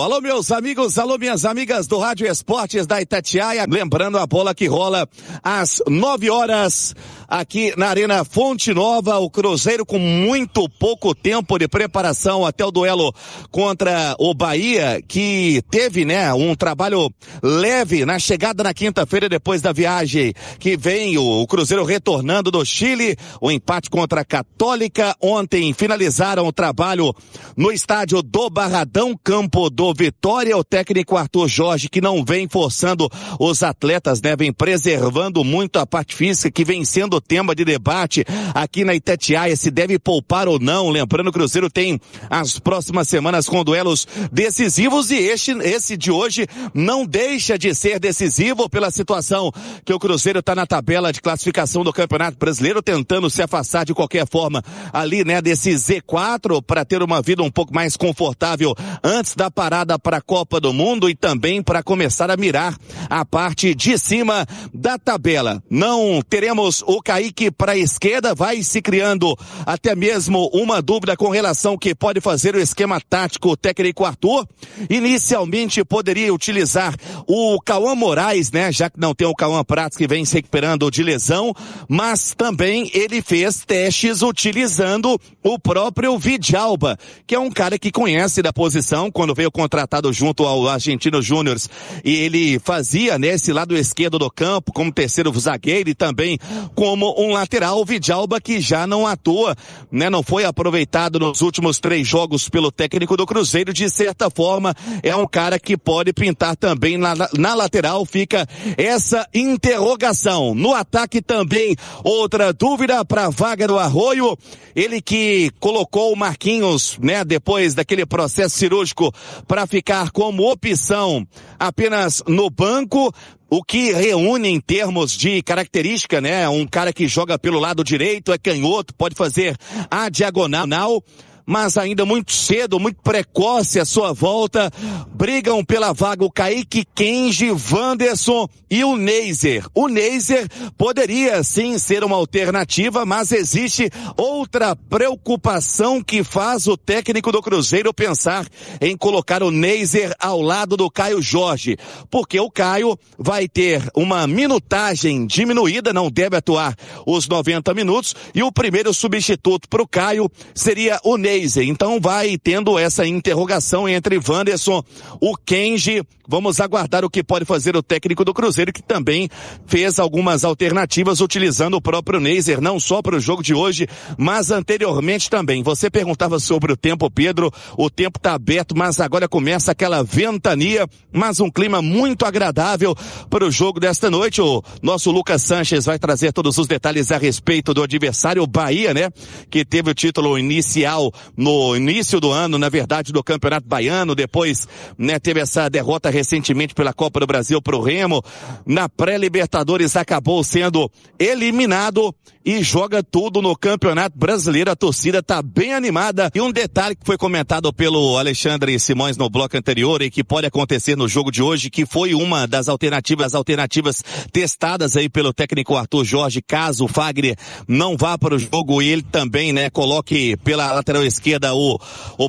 Alô, meus amigos, alô, minhas amigas do Rádio Esportes da Itatiaia. Lembrando a bola que rola às 9 horas aqui na Arena Fonte Nova. O Cruzeiro com muito pouco tempo de preparação até o duelo contra o Bahia, que teve, né, um trabalho leve na chegada na quinta-feira depois da viagem que vem o Cruzeiro retornando do Chile. O empate contra a Católica. Ontem finalizaram o trabalho no estádio do Barradão, campo do Vitória. O técnico Arthur Jorge, que não vem forçando os atletas, né, vem preservando muito a parte física, que vem sendo tema de debate aqui na Itatiaia, se deve poupar ou não. Lembrando, o Cruzeiro tem as próximas semanas com duelos decisivos e esse de hoje não deixa de ser decisivo pela situação que o Cruzeiro está na tabela de classificação do Campeonato Brasileiro, tentando se afastar de qualquer forma ali, né, desse Z4 para ter uma vida um pouco mais confortável antes da parada para a Copa do Mundo e também para começar a mirar a parte de cima da tabela. Não teremos o Kaique para a esquerda, vai se criando até mesmo uma dúvida com relação ao que pode fazer o esquema tático o técnico Arthur. Inicialmente poderia utilizar o Cauã Moraes, né, já que não tem o Cauã Prats, que vem se recuperando de lesão, mas também ele fez testes utilizando o próprio Vidalba, que é um cara que conhece da posição, quando veio contratado junto ao Argentino Júnior, e ele fazia, né, esse lado esquerdo do campo como terceiro zagueiro e também como um lateral. O Vidalba, que já não atua, né, não foi aproveitado nos últimos 3 jogos pelo técnico do Cruzeiro. De certa forma é um cara que pode pintar também na lateral. Fica essa interrogação. No ataque também outra dúvida para a vaga do Arroio, ele que colocou o Marquinhos, né, depois daquele processo cirúrgico, para ficar como opção apenas no banco, o que reúne em termos de característica, né, um cara que joga pelo lado direito, é canhoto, pode fazer a diagonal, mas ainda muito cedo, muito precoce a sua volta. Brigam pela vaga o Kaique, Kenji, Wanderson e o Neiser. O Neiser poderia sim ser uma alternativa, mas existe outra preocupação que faz o técnico do Cruzeiro pensar em colocar o Neiser ao lado do Caio Jorge, porque o Caio vai ter uma minutagem diminuída, não deve atuar os 90 minutos, e o primeiro substituto para o Caio seria o Neiser. Então vai tendo essa interrogação entre Wanderson, o Kenji. Vamos aguardar o que pode fazer o técnico do Cruzeiro, que também fez algumas alternativas utilizando o próprio Neiser, não só para o jogo de hoje, mas anteriormente também. Você perguntava sobre o tempo, Pedro. O tempo está aberto, mas agora começa aquela ventania, mas um clima muito agradável para o jogo desta noite. O nosso Lucas Sanches vai trazer todos os detalhes a respeito do adversário, o Bahia, né, que teve o título inicial no início do ano, na verdade, do Campeonato Baiano. Depois, né, teve essa derrota recentemente pela Copa do Brasil pro Remo. Na pré-Libertadores acabou sendo eliminado e joga tudo no Campeonato Brasileiro. A torcida tá bem animada. E um detalhe que foi comentado pelo Alexandre Simões no bloco anterior e que pode acontecer no jogo de hoje, que foi uma das alternativas testadas aí pelo técnico Arthur Jorge, caso o Fagner não vá para o jogo e ele também, né, coloque pela lateral esquerda o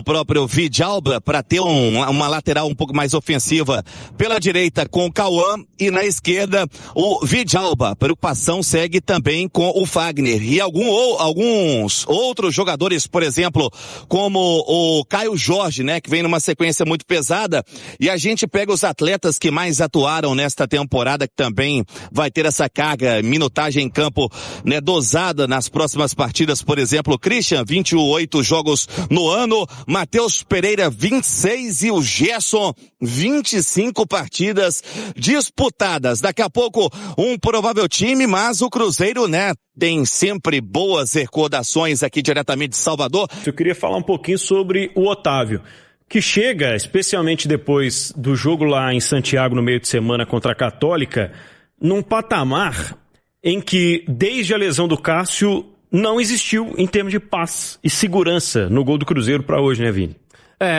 próprio Vidalba para ter uma lateral um pouco mais ofensiva pela direita com o Cauã e na esquerda o Vidalba. A preocupação segue também com o Fagner e alguns outros jogadores, por exemplo, como o Caio Jorge, né, que vem numa sequência muito pesada, e a gente pega os atletas que mais atuaram nesta temporada, que também vai ter essa carga, minutagem em campo, né, dosada nas próximas partidas. Por exemplo, Christian, 28 jogos no ano, Matheus Pereira 26 e o Gerson 25 partidas disputadas. Daqui a pouco um provável time, mas o Cruzeiro, né, tem sempre boas recordações aqui diretamente de Salvador. Eu queria falar um pouquinho sobre o Otávio, que chega, especialmente depois do jogo lá em Santiago no meio de semana contra a Católica, num patamar em que, desde a lesão do Cássio, não existiu em termos de paz e segurança no gol do Cruzeiro para hoje, né, Vini?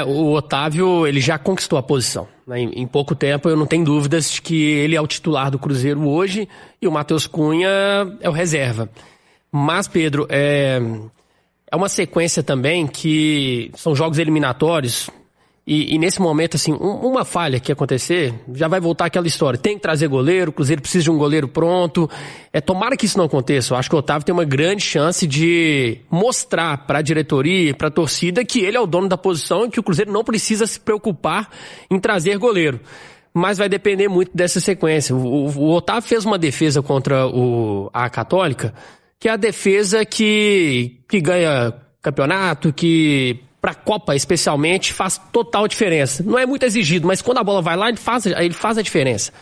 O Otávio, ele já conquistou a posição, né? Em pouco tempo, eu não tenho dúvidas de que ele é o titular do Cruzeiro hoje e o Matheus Cunha é o reserva. Mas, Pedro, é uma sequência também que são jogos eliminatórios E nesse momento, assim, uma falha que acontecer, já vai voltar aquela história. Tem que trazer goleiro, o Cruzeiro precisa de um goleiro pronto. Tomara que isso não aconteça. Eu acho que o Otávio tem uma grande chance de mostrar para a diretoria, para a torcida, que ele é o dono da posição e que o Cruzeiro não precisa se preocupar em trazer goleiro. Mas vai depender muito dessa sequência. O Otávio fez uma defesa contra a Católica, que é a defesa que ganha campeonato, que para a Copa especialmente faz total diferença. Não é muito exigido, mas quando a bola vai lá, ele faz a diferença.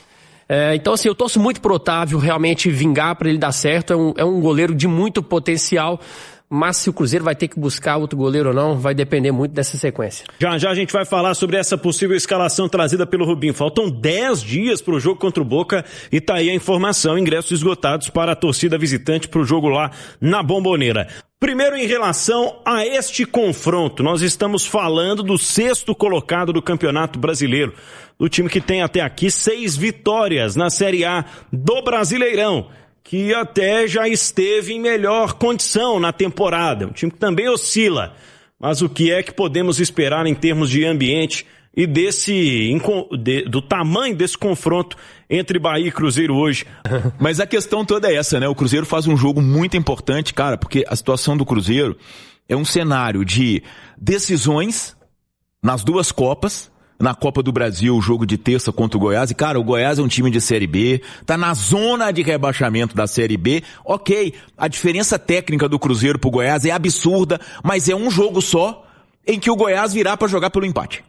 Então, assim, eu torço muito pro Otávio realmente vingar para ele dar certo. É um goleiro de muito potencial. Mas se o Cruzeiro vai ter que buscar outro goleiro ou não, vai depender muito dessa sequência. Já a gente vai falar sobre essa possível escalação trazida pelo Rubinho. Faltam 10 dias para o jogo contra o Boca e tá aí a informação, ingressos esgotados para a torcida visitante para o jogo lá na Bombonera. Primeiro, em relação a este confronto, nós estamos falando do 6º colocado do Campeonato Brasileiro, do time que tem até aqui 6 vitórias na Série A do Brasileirão, que até já esteve em melhor condição na temporada. Um time que também oscila. Mas o que é que podemos esperar em termos de ambiente e do tamanho desse confronto entre Bahia e Cruzeiro hoje? Mas a questão toda é essa, né? O Cruzeiro faz um jogo muito importante, cara, porque a situação do Cruzeiro é um cenário de decisões nas 2 Copas. Na Copa do Brasil, o jogo de terça contra o Goiás. E, cara, o Goiás é um time de Série B, tá na zona de rebaixamento da Série B. Ok, a diferença técnica do Cruzeiro pro Goiás é absurda, mas é um jogo só em que o Goiás virá pra jogar pelo empate.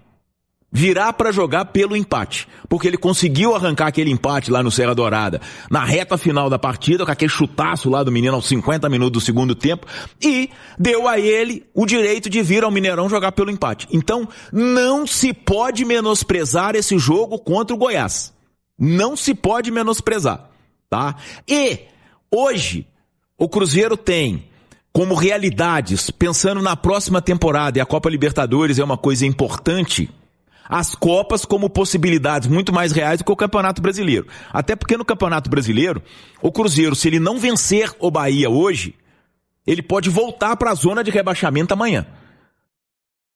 Porque ele conseguiu arrancar aquele empate lá no Serra Dourada, na reta final da partida, com aquele chutaço lá do menino aos 50 minutos do segundo tempo, e deu a ele o direito de vir ao Mineirão jogar pelo empate. Então, não se pode menosprezar esse jogo contra o Goiás. Não se pode menosprezar, tá? E, hoje, o Cruzeiro tem como realidades, pensando na próxima temporada, e a Copa Libertadores é uma coisa importante, as Copas como possibilidades muito mais reais do que o Campeonato Brasileiro. Até porque no Campeonato Brasileiro, o Cruzeiro, se ele não vencer o Bahia hoje, ele pode voltar para a zona de rebaixamento amanhã.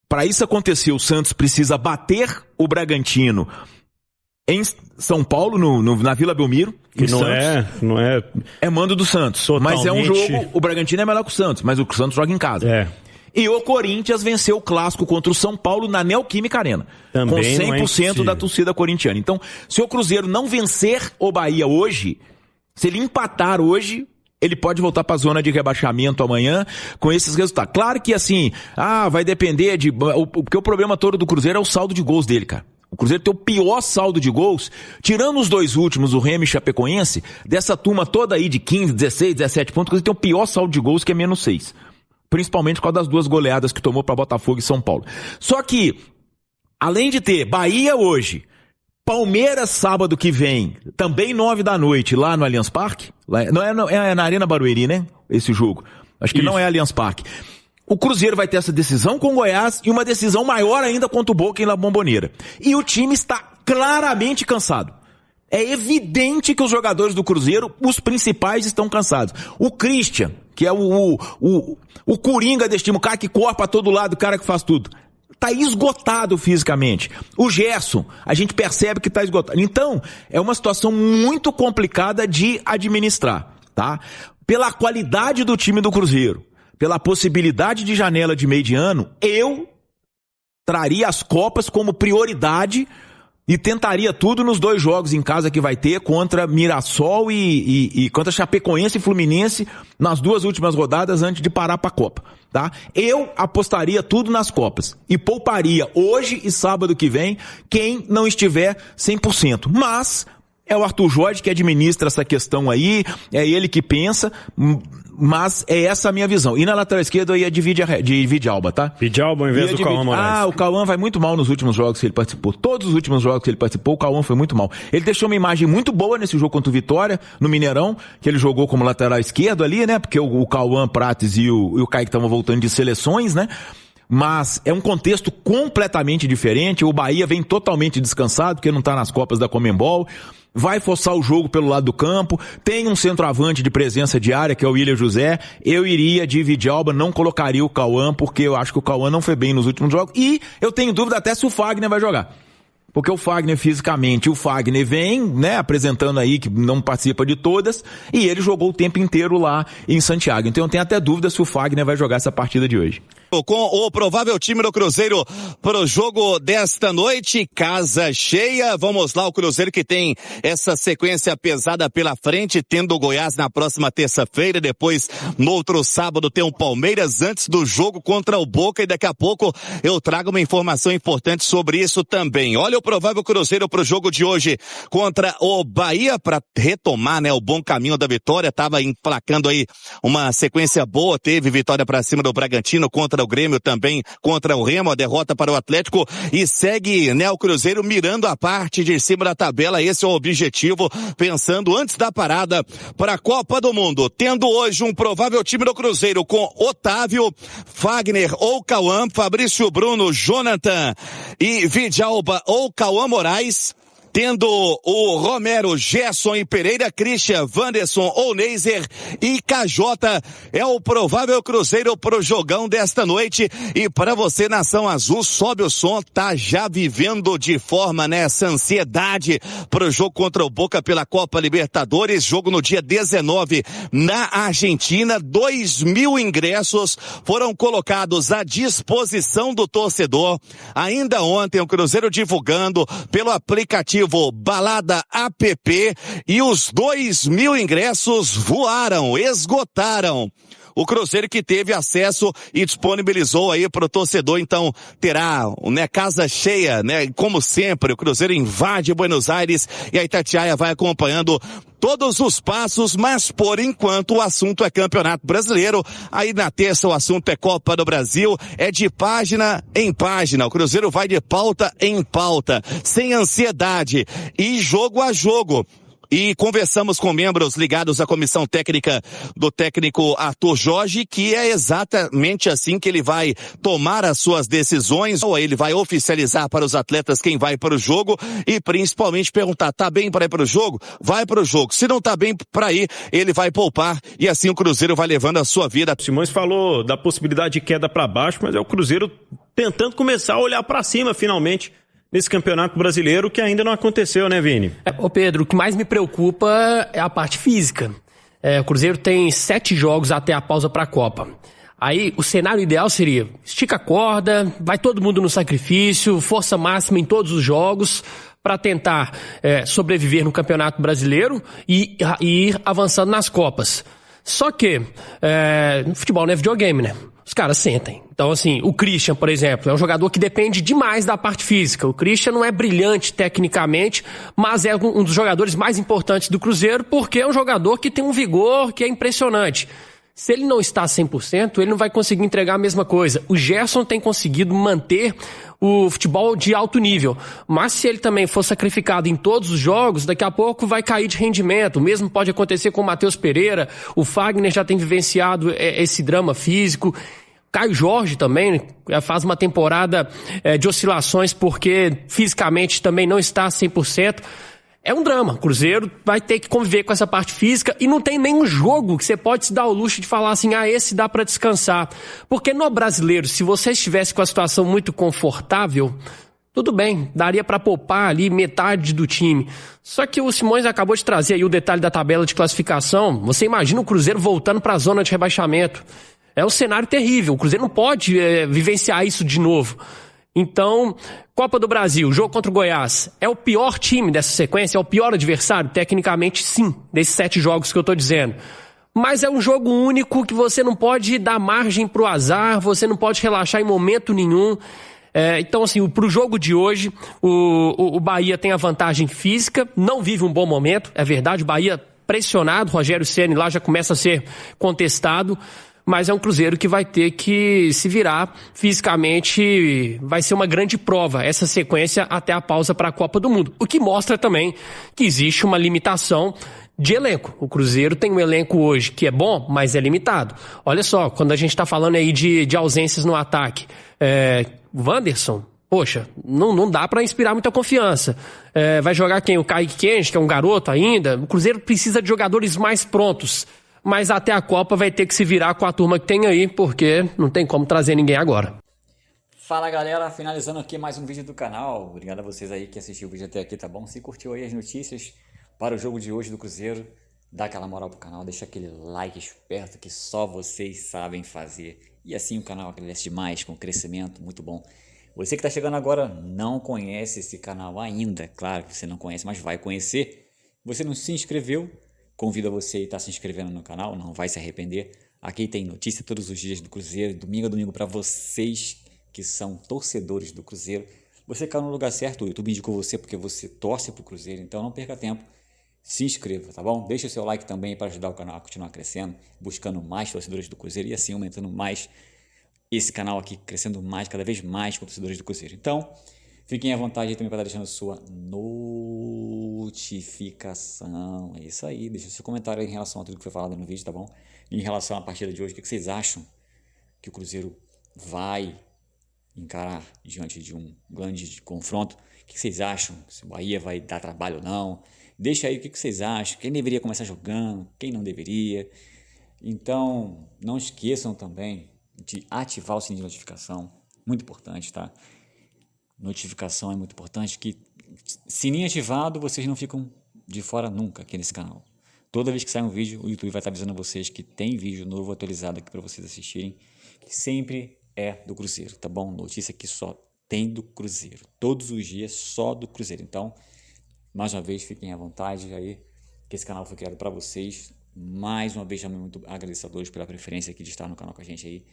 Para isso acontecer, o Santos precisa bater o Bragantino em São Paulo, na Vila Belmiro. Que não é... É mando do Santos. Totalmente... Mas é um jogo... O Bragantino é melhor que o Santos, mas o Santos joga em casa. E o Corinthians venceu o clássico contra o São Paulo na Neoquímica Arena. Também com 100% da torcida corintiana. Então, se o Cruzeiro não vencer o Bahia hoje, se ele empatar hoje, ele pode voltar para a zona de rebaixamento amanhã com esses resultados. Claro que assim, vai depender de... Porque o problema todo do Cruzeiro é o saldo de gols dele, cara. O Cruzeiro tem o pior saldo de gols, tirando os 2 últimos, o Remo e Chapecoense, dessa turma toda aí de 15, 16, 17 pontos, o Cruzeiro tem o pior saldo de gols, que é menos 6. Principalmente por causa das 2 goleadas que tomou para Botafogo e São Paulo. Só que, além de ter Bahia hoje, Palmeiras sábado que vem, também 9 da noite, lá no Allianz Parque, é na Arena Barueri, né? Esse jogo. Acho que não é Allianz Parque. O Cruzeiro vai ter essa decisão com o Goiás e uma decisão maior ainda contra o Boca em La Bombonera. E o time está claramente cansado. É evidente que os jogadores do Cruzeiro, os principais, estão cansados. O Christian, que é o coringa desse time, o cara que corre pra todo lado, o cara que faz tudo, tá esgotado fisicamente. O Gerson, a gente percebe que tá esgotado. Então, é uma situação muito complicada de administrar, tá? Pela qualidade do time do Cruzeiro, pela possibilidade de janela de meio de ano, eu traria as Copas como prioridade e tentaria tudo nos 2 jogos em casa que vai ter contra Mirassol e contra Chapecoense e Fluminense nas 2 últimas rodadas antes de parar para a Copa, tá? Eu apostaria tudo nas Copas e pouparia hoje e sábado que vem quem não estiver 100%. Mas é o Arthur Jorge que administra essa questão aí, é ele que pensa, mas é essa a minha visão. E na lateral esquerda eu ia de Vidalba, tá? Vidalba ao invés do Cauã Moraes. O Cauã vai muito mal nos últimos jogos que ele participou. Todos os últimos jogos que ele participou, o Cauã foi muito mal. Ele deixou uma imagem muito boa nesse jogo contra o Vitória, no Mineirão, que ele jogou como lateral esquerdo ali, né? Porque o Cauã Prates e o Kaique estavam voltando de seleções, né? Mas é um contexto completamente diferente. O Bahia vem totalmente descansado, porque não tá nas Copas da Conmebol. vai forçar o jogo pelo lado do campo, tem um centroavante de presença de área, que é o William José. Eu iria de Vidalba, não colocaria o Cauã, porque eu acho que o Cauã não foi bem nos últimos jogos. E eu tenho dúvida até se o Fagner vai jogar. Porque o Fagner fisicamente, o Fagner vem, né, apresentando aí que não participa de todas, e ele jogou o tempo inteiro lá em Santiago. Então eu tenho até dúvida se o Fagner vai jogar essa partida de hoje. Com o provável time do Cruzeiro pro jogo desta noite, casa cheia, vamos lá, o Cruzeiro que tem essa sequência pesada pela frente, tendo o Goiás na próxima terça-feira, depois no outro sábado tem o Palmeiras antes do jogo contra o Boca, e daqui a pouco eu trago uma informação importante sobre isso também. Olha o provável Cruzeiro pro jogo de hoje contra o Bahia, para retomar, né, o bom caminho da vitória, tava emplacando aí uma sequência boa, teve vitória para cima do Bragantino, contra o Grêmio também, contra o Remo, a derrota para o Atlético, e segue, né, o Cruzeiro mirando a parte de cima da tabela. Esse é o objetivo, pensando antes da parada para a Copa do Mundo, tendo hoje um provável time do Cruzeiro com Otávio, Fagner ou Cauã, Fabrício Bruno, Jonathan e Vidalba ou Cauã Moraes, tendo o Romero, Gerson e Pereira, Christian, Wanderson ou Neiser e Cajota. É o provável Cruzeiro pro jogão desta noite. E para você, Nação Azul, sobe o som, tá já vivendo de forma, né, essa ansiedade pro jogo contra o Boca pela Copa Libertadores, jogo no dia 19 na Argentina. 2.000 ingressos foram colocados à disposição do torcedor. Ainda ontem o Cruzeiro divulgando pelo aplicativo Balada App, e os 2.000 ingressos voaram, esgotaram. O Cruzeiro que teve acesso e disponibilizou aí para o torcedor, então terá, né, casa cheia, né, como sempre. O Cruzeiro invade Buenos Aires e a Itatiaia vai acompanhando todos os passos, mas por enquanto o assunto é Campeonato Brasileiro. Aí na terça o assunto é Copa do Brasil, é de página em página. O Cruzeiro vai de pauta em pauta, sem ansiedade e jogo a jogo. E conversamos com membros ligados à comissão técnica do técnico Arthur Jorge, que é exatamente assim que ele vai tomar as suas decisões, ou ele vai oficializar para os atletas quem vai para o jogo e principalmente perguntar, tá bem para ir para o jogo? Vai para o jogo. Se não tá bem para ir, ele vai poupar, e assim o Cruzeiro vai levando a sua vida. Simões falou da possibilidade de queda para baixo, mas é o Cruzeiro tentando começar a olhar para cima finalmente nesse Campeonato Brasileiro, que ainda não aconteceu, né, Vini? Ô Pedro, o que mais me preocupa é a parte física. O Cruzeiro tem 7 jogos até a pausa para a Copa. Aí o cenário ideal seria, estica a corda, vai todo mundo no sacrifício, força máxima em todos os jogos, para tentar sobreviver no Campeonato Brasileiro e ir avançando nas Copas. Só que no futebol não é videogame, né? Os caras sentem. Então, assim, o Christian, por exemplo, é um jogador que depende demais da parte física. O Christian não é brilhante tecnicamente, mas é um dos jogadores mais importantes do Cruzeiro, porque é um jogador que tem um vigor que é impressionante. Se ele não está 100%, ele não vai conseguir entregar a mesma coisa. O Gerson tem conseguido manter o futebol de alto nível, mas se ele também for sacrificado em todos os jogos, daqui a pouco vai cair de rendimento. O mesmo pode acontecer com o Matheus Pereira, o Fagner já tem vivenciado esse drama físico. Caio Jorge também faz uma temporada de oscilações porque fisicamente também não está 100%. É um drama. O Cruzeiro vai ter que conviver com essa parte física e não tem nenhum jogo que você pode se dar o luxo de falar assim, esse dá pra descansar. Porque no Brasileiro, se você estivesse com a situação muito confortável, tudo bem, daria pra poupar ali metade do time. Só que o Simões acabou de trazer aí o detalhe da tabela de classificação. Você imagina o Cruzeiro voltando pra zona de rebaixamento. É um cenário terrível. O Cruzeiro não pode vivenciar isso de novo. Então, Copa do Brasil, jogo contra o Goiás, é o pior time dessa sequência? É o pior adversário? Tecnicamente, sim, desses 7 jogos que eu tô dizendo. Mas é um jogo único que você não pode dar margem pro azar, você não pode relaxar em momento nenhum. Então, assim, pro jogo de hoje, o Bahia tem a vantagem física, não vive um bom momento, é verdade, o Bahia pressionado, Rogério Ceni lá já começa a ser contestado, mas é um Cruzeiro que vai ter que se virar fisicamente, vai ser uma grande prova essa sequência até a pausa para a Copa do Mundo, o que mostra também que existe uma limitação de elenco. O Cruzeiro tem um elenco hoje que é bom, mas é limitado. Olha só, quando a gente está falando aí de ausências no ataque, Wanderson Poxa, não dá pra inspirar muita confiança. Vai jogar quem? O Kaique Kenji, que é um garoto ainda. O Cruzeiro precisa de jogadores mais prontos. Mas até a Copa vai ter que se virar com a turma que tem aí, porque não tem como trazer ninguém agora. Fala galera, finalizando aqui mais um vídeo do canal. Obrigado a vocês aí que assistiu o vídeo até aqui, tá bom? Se curtiu aí as notícias para o jogo de hoje do Cruzeiro, dá aquela moral pro canal, deixa aquele like esperto que só vocês sabem fazer. E assim o canal agradece demais, com crescimento muito bom. Você que está chegando agora não conhece esse canal ainda, claro que você não conhece, mas vai conhecer. Você não se inscreveu? Convido você a estar se inscrevendo no canal, não vai se arrepender. Aqui tem notícia todos os dias do Cruzeiro, domingo a domingo para vocês que são torcedores do Cruzeiro. Você caiu no lugar certo, o YouTube indicou você porque você torce pro Cruzeiro, então não perca tempo. Se inscreva, tá bom? Deixa o seu like também para ajudar o canal a continuar crescendo, buscando mais torcedores do Cruzeiro e assim aumentando mais esse canal aqui, crescendo mais, cada vez mais com torcedores do Cruzeiro. Então, fiquem à vontade aí também para estar deixando sua notificação. É isso aí, deixa o seu comentário aí em relação a tudo que foi falado no vídeo, tá bom? Em relação à partida de hoje, o que vocês acham que o Cruzeiro vai encarar diante de um grande confronto? O que vocês acham? Se o Bahia vai dar trabalho ou não? Deixa aí o que vocês acham. Quem deveria começar jogando? Quem não deveria? Então, não esqueçam também de ativar o sininho de notificação. Muito importante, tá? Notificação é muito importante. Que sininho ativado, vocês não ficam de fora nunca aqui nesse canal. Toda vez que sai um vídeo, o YouTube vai estar avisando vocês que tem vídeo novo atualizado aqui para vocês assistirem. Que sempre é do Cruzeiro, tá bom? Notícia que só tem do Cruzeiro. Todos os dias só do Cruzeiro. Então, mais uma vez, fiquem à vontade aí, que esse canal foi criado para vocês. Mais uma vez, também muito agradecedores pela preferência aqui de estar no canal com a gente aí.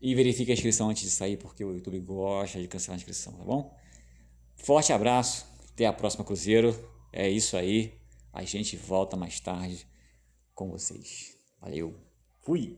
E verifique a inscrição antes de sair, porque o YouTube gosta de cancelar a inscrição, tá bom? Forte abraço, até a próxima, Cruzeiro. É isso aí, a gente volta mais tarde com vocês. Valeu, fui!